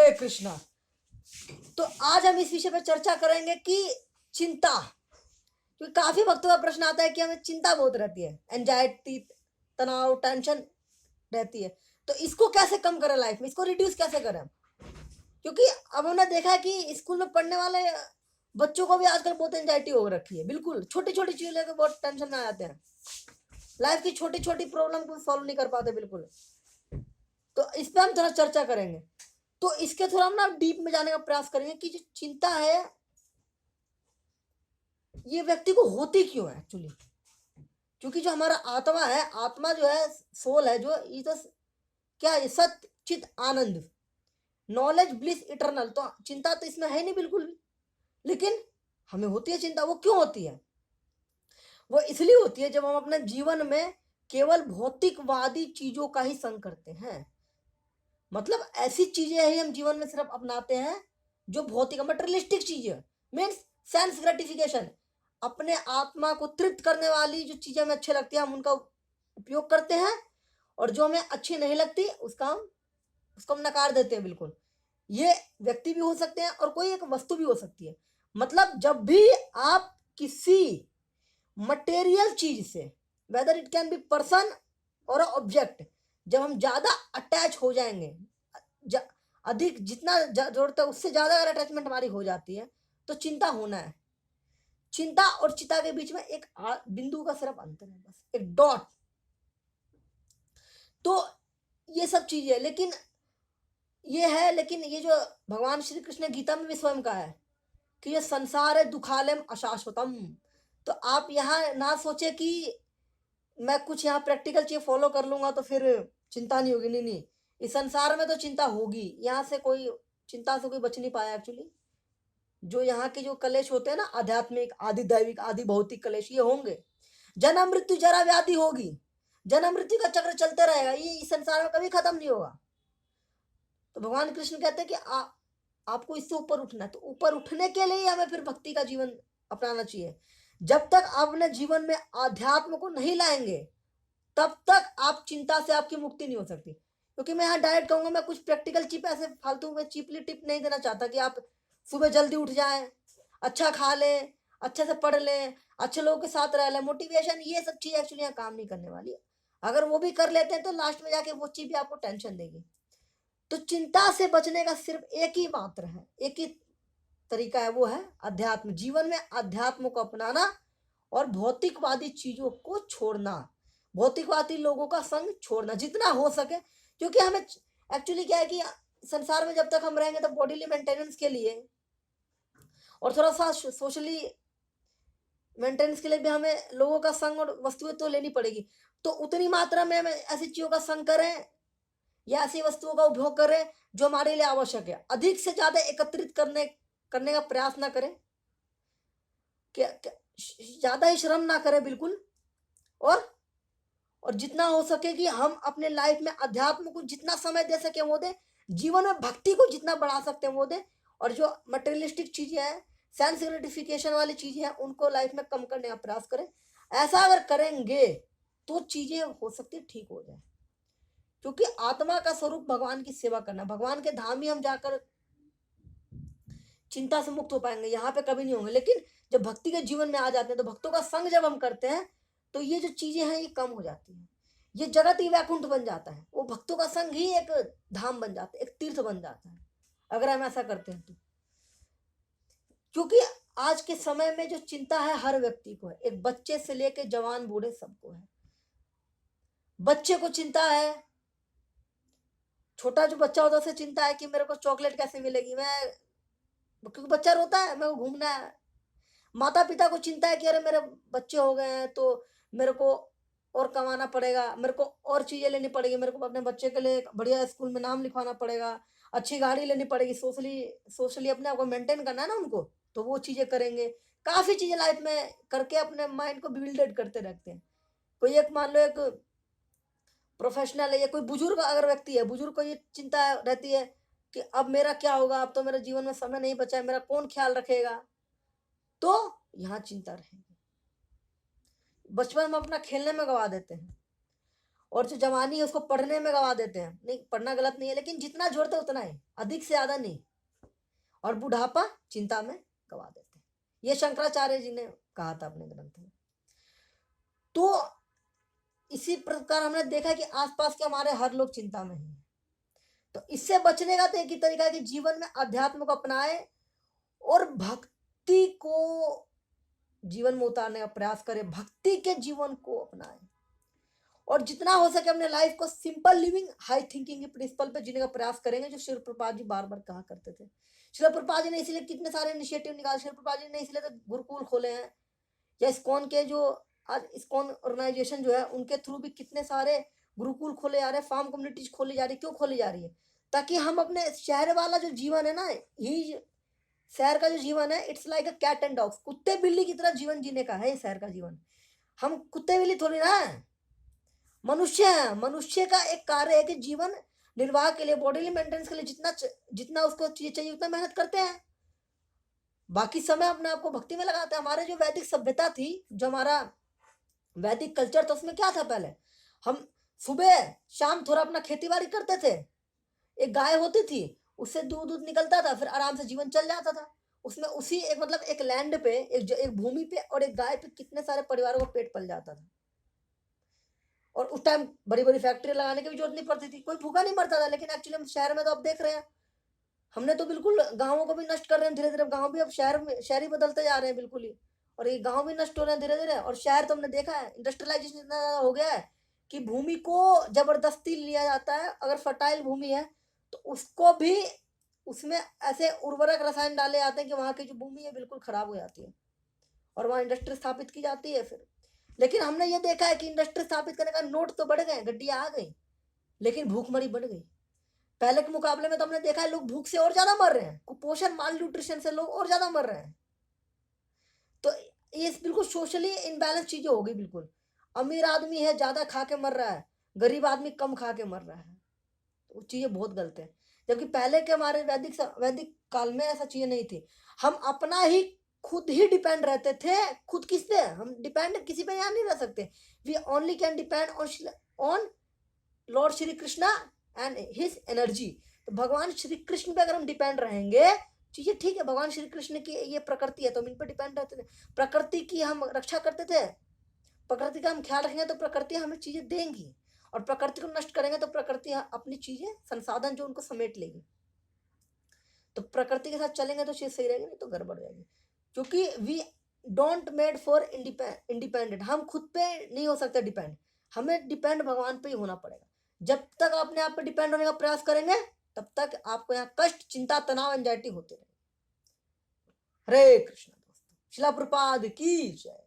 हरे कृष्णा। तो आज हम इस विषय पर चर्चा करेंगे कि चिंता, क्योंकि काफी वक्तों का प्रश्न आता है कि हमें चिंता बहुत रहती है, एंजाइटी, तनाव, टेंशन रहती है। तो इसको कैसे कम करें लाइफ में, इसको रिड्यूस कैसे करें? क्योंकि अब हमने देखा है कि स्कूल में पढ़ने वाले बच्चों को भी आजकल बहुत एंजाइटी हो रखी है। बिल्कुल छोटी छोटी चीजें लेकर बहुत टेंशन में आ जाते हैं, लाइफ की छोटी छोटी प्रॉब्लम को सॉल्व नहीं कर पाते बिल्कुल। तो इस पर हम थोड़ा चर्चा करेंगे। तो इसके थोड़ा हम ना डीप में जाने का प्रयास करेंगे कि जो चिंता है ये व्यक्ति को होती क्यों है एक्चुअली। क्योंकि जो हमारा आत्मा है, आत्मा जो है, सोल है, जो ये तो क्या है, सत्य चित आनंद, नॉलेज ब्लिस इटरनल। तो चिंता तो इसमें है नहीं बिल्कुल भी, लेकिन हमें होती है चिंता। वो क्यों होती है? वो इसलिए होती है जब हम अपने जीवन में केवल भौतिकवादी चीजों का ही संग करते हैं। मतलब ऐसी चीजें ही हम जीवन में सिर्फ अपनाते हैं जो भौतिक मटेरियलिस्टिक चीजें, मीन्स सेंस ग्रेटिफिकेशन, अपने आत्मा को तृप्त करने वाली जो चीजें हमें अच्छी लगती है हम उनका उपयोग करते हैं, और जो हमें अच्छी नहीं लगती उसको हम नकार देते हैं बिल्कुल। ये व्यक्ति भी हो सकते हैं और कोई एक वस्तु भी हो सकती है। मतलब जब भी आप किसी मटेरियल चीज से, whether it can be person और ऑब्जेक्ट, जब हम ज्यादा अटैच हो जाएंगे, अधिक जितना जरूरत है उससे ज्यादा अगर अटैचमेंट हमारी हो जाती है, तो चिंता होना है। चिंता और चिता के बीच में एक बिंदु का सिर्फ अंतर है, बस एक डॉट। तो ये सब चीजें, लेकिन ये जो भगवान श्री कृष्ण ने गीता में भी स्वयं कहा है कि ये संसार है दुखालयम अशाश्वतम। तो आप यहाँ ना सोचे कि मैं कुछ यहाँ प्रैक्टिकल चीज फॉलो कर लूंगा तो फिर चिंता नहीं होगी। नहीं नहीं, इस संसार में तो चिंता होगी। यहाँ से कोई चिंता से कोई बच नहीं पाया एक्चुअली। जो यहाँ के जो कलेश होते हैं ना, आध्यात्मिक, आदि दैविक, आदि भौतिक कलेश, ये होंगे। जन्म मृत्यु जरा व्याधि होगी, जन्म मृत्यु का चक्र चलते रहेगा, ये इस संसार में कभी खत्म नहीं होगा। तो भगवान कृष्ण कहते हैं कि आपको इससे ऊपर उठना है। तो ऊपर उठने के लिए हमें फिर भक्ति का जीवन अपनाना चाहिए। जब तक आप अपने जीवन में आध्यात्म को नहीं लाएंगे तब तक आप चिंता से आपकी मुक्ति नहीं हो सकती। क्योंकि मैं यहाँ डायरेक्ट कहूंगा, मैं कुछ प्रैक्टिकल टिप ऐसे फालतू में चीपली टिप नहीं देना चाहता कि आप सुबह जल्दी उठ जाएं, अच्छा खा लें, अच्छे से पढ़ लें, अच्छे लोगों के साथ रह लें, मोटिवेशन, ये सब चीज एक्चुअली यहाँ काम नहीं करने वाली है। अगर वो भी कर लेते हैं तो लास्ट में जाके वो चीज भी आपको टेंशन देगी। तो चिंता से बचने का सिर्फ एक ही मात्र है, एक ही तरीका है, वो है अध्यात्म। जीवन में अध्यात्म को अपनाना और भौतिकवादी चीजों को छोड़ना, भौतिकवादी लोगों का संग छोड़ना जितना हो सके। क्योंकि हमें एक्चुअली क्या है कि संसार में जब तक हम रहेंगे तो बॉडीली मेंटेनेंस के लिए और थोड़ा सा सोशली मेंटेनेंस के लिए भी हमें लोगों का संग और वस्तुएं तो लेनी पड़ेगी। तो उतनी मात्रा में हमें ऐसी चीजों का संग करें या ऐसी वस्तुओं का उपभोग करें जो हमारे लिए आवश्यक है। अधिक से ज्यादा एकत्रित करने का प्रयास ना करें, ज्यादा ही श्रम ना करें बिल्कुल। और जितना हो सके कि हम अपने लाइफ में अध्यात्म को जितना समय दे सके वो दें, जीवन में भक्ति को जितना बढ़ा सकते हैं वो दें, और जो मटेरियलिस्टिक चीजें हैं, सेंस ग्रेटिफिकेशन वाली चीजें हैं, उनको लाइफ में कम करने का प्रयास करें। ऐसा अगर करेंगे तो चीजें हो सकती है ठीक हो जाए। क्योंकि आत्मा का स्वरूप भगवान की सेवा करना, भगवान के धाम ही हम जाकर चिंता से मुक्त हो पाएंगे, यहाँ पे कभी नहीं होंगे। लेकिन जब भक्ति के जीवन में आ जाते हैं, तो भक्तों का संग जब हम करते हैं तो ये जो चीजें हैं ये कम हो जाती हैं। ये जगत ही वैकुंठ बन जाता है, वो भक्तों का संग ही एक धाम बन जाता है, एक तीर्थ बन जाता है अगर हम ऐसा करते हैं तो। क्योंकि आज के समय में जो चिंता है हर व्यक्ति को है, एक बच्चे से लेके जवान बूढ़े सबको है। बच्चे को चिंता है, छोटा जो बच्चा होता है उसे चिंता है कि मेरे को चॉकलेट कैसे मिलेगी, मैं, क्योंकि बच्चा रोता है, मेरे को घूमना है। माता पिता को चिंता है कि अरे मेरे बच्चे हो गए हैं तो मेरे को और कमाना पड़ेगा, मेरे को और चीजें लेनी पड़ेगी, मेरे को अपने बच्चे के लिए बढ़िया स्कूल में नाम लिखवाना पड़ेगा, अच्छी गाड़ी लेनी पड़ेगी, सोशली अपने आप को मेंटेन करना है ना उनको, तो वो चीजें करेंगे। काफी चीजें लाइफ में करके अपने माइंड को बिल्डेड करते रहते हैं। कोई एक मान लो एक प्रोफेशनल है या कोई बुजुर्ग अगर व्यक्ति है, बुजुर्ग को ये चिंता रहती है कि अब मेरा क्या होगा, अब तो मेरे जीवन में समय नहीं बचा है, मेरा कौन ख्याल रखेगा। तो यहाँ चिंता रहेगी। बचपन में अपना खेलने में गवा देते हैं, और जो जवानी है उसको पढ़ने में गवा देते हैं। नहीं, पढ़ना गलत नहीं है, लेकिन जितना जरूरत है उतना ही, अधिक से ज्यादा नहीं। और बुढ़ापा चिंता में गवा देते हैं। ये शंकराचार्य जी ने कहा था अपने ग्रंथ में। तो इसी प्रकार हमने देखा कि आसपास के हमारे हर लोग चिंता में हैं। तो इससे बचने का तो एक ही तरीका है कि जीवन में अध्यात्म को अपनाए और भक्ति को जीवन में उतारने का प्रयास करें, भक्ति के जीवन को अपनाएं और जितना हो सके अपने लाइफ को सिंपल लिविंग हाई थिंकिंग के प्रिंसिपल पे जीने का प्रयास करेंगे, जो श्रील प्रभुपाद जी बार बार कहा करते थे। श्रील प्रभुपाद जी ने इसलिए कितने सारे इनिशिएटिव निकाले, श्रील प्रभुपाद जी ने इसलिए तो गुरुकुल खोले हैं, या इस्कॉन के जो आज इस्कॉन ऑर्गेनाइजेशन जो है उनके थ्रू भी कितने सारे गुरुकुल खोले जा रहे हैं, फार्म कम्युनिटीज खोली जा रही है। क्यों खोली जा रही है? ताकि हम अपने शहर वाला जो जीवन है ना, ही शहर का जो जीवन है, it's like a cat and dogs, कुत्ते बिल्ली की तरह जीवन जीने का है ये शहर का जीवन। हम कुत्ते बिल्ली थोड़ी ना है, मनुष्य है। मनुष्य का एक कार्य है कि जीवन निर्वाह के लिए, बॉडी मेंटेनेंस के लिए जितना उसको चाहिए उतना मेहनत करते हैं, बाकी समय अपने आप को भक्ति में लगाते हैं। हमारे जो वैदिक सभ्यता थी, जो हमारा वैदिक कल्चर था, उसमें क्या था? पहले हम सुबह शाम थोड़ा अपना खेती बाड़ी करते थे, एक गाय होती थी, उससे दूध निकलता था, फिर आराम से जीवन चल जाता था। उसमें उसी एक मतलब एक लैंड पे, एक भूमि पे और एक गाय पे कितने सारे परिवारों का पेट पल जाता था। और उस टाइम बड़ी बड़ी फैक्ट्री लगाने की भी जरूरत नहीं पड़ती थी, कोई भूखा नहीं मरता था। लेकिन एक्चुअली हम शहर में तो अब देख रहे हैं, हमने तो बिल्कुल गाँवों को भी नष्ट कर रहे हैं धीरे धीरे। गाँव भी अब शहरी बदलते जा रहे हैं बिल्कुल ही, और ये गाँव भी नष्ट हो रहे हैं धीरे धीरे। और शहर तो हमने देखा है, इंडस्ट्रियलाइजेशन इतना ज्यादा हो गया है कि भूमि को जबरदस्ती लिया जाता है। अगर फर्टाइल भूमि है तो उसको भी उसमें ऐसे उर्वरक रसायन डाले जाते हैं कि वहाँ की जो भूमि है बिल्कुल खराब हो जाती है, और वहाँ इंडस्ट्री स्थापित की जाती है फिर। लेकिन हमने ये देखा है कि इंडस्ट्री स्थापित करने का नोट तो बढ़ गए, गड्डियाँ आ गई, लेकिन भूखमरी बढ़ गई। पहले के मुकाबले में तो हमने देखा है लोग भूख से और ज्यादा मर रहे हैं, कुपोषण माल न्यूट्रिशन से लोग और ज्यादा मर रहे हैं। तो ये बिल्कुल सोशली इनबैलेंस चीजें हो गई बिल्कुल। अमीर आदमी है ज्यादा खा के मर रहा है, गरीब आदमी कम खा के मर रहा है, तो चीजें बहुत गलत है। जबकि पहले के हमारे वैदिक काल में ऐसा चीजें नहीं थी। हम अपना ही खुद ही डिपेंड रहते थे। खुद किस पे? हम डिपेंड किसी पे यहाँ नहीं रह सकते। We only can depend on lord Shri Krishna and his energy. तो भगवान श्री कृष्ण पे अगर हम डिपेंड रहेंगे, चीजें ठीक है, भगवान श्री कृष्ण की ये प्रकृति है तो हम इन पर डिपेंड रहते थे, प्रकृति की हम रक्षा करते थे, प्रकृति का हम ख्याल रखेंगे तो प्रकृति हमें चीजें देंगी, और प्रकृति को नष्ट करेंगे तो प्रकृति अपनी चीजें संसाधन जो उनको समेट लेगी। तो प्रकृति के साथ चलेंगे तो चीज सही रहेगी, नहीं तो गड़बड़ हो जाएगी। क्योंकि we don't made for independent, हम खुद पे नहीं हो सकते डिपेंड, हमें डिपेंड भगवान पे ही होना पड़ेगा। जब तक अपने आप पे डिपेंड होने का प्रयास करेंगे तब तक आपको यहाँ कष्ट, चिंता, तनाव, एंजाइटी होते रहेंगे। हरे कृष्ण दोस्तों, शिला प्रपाद की जय।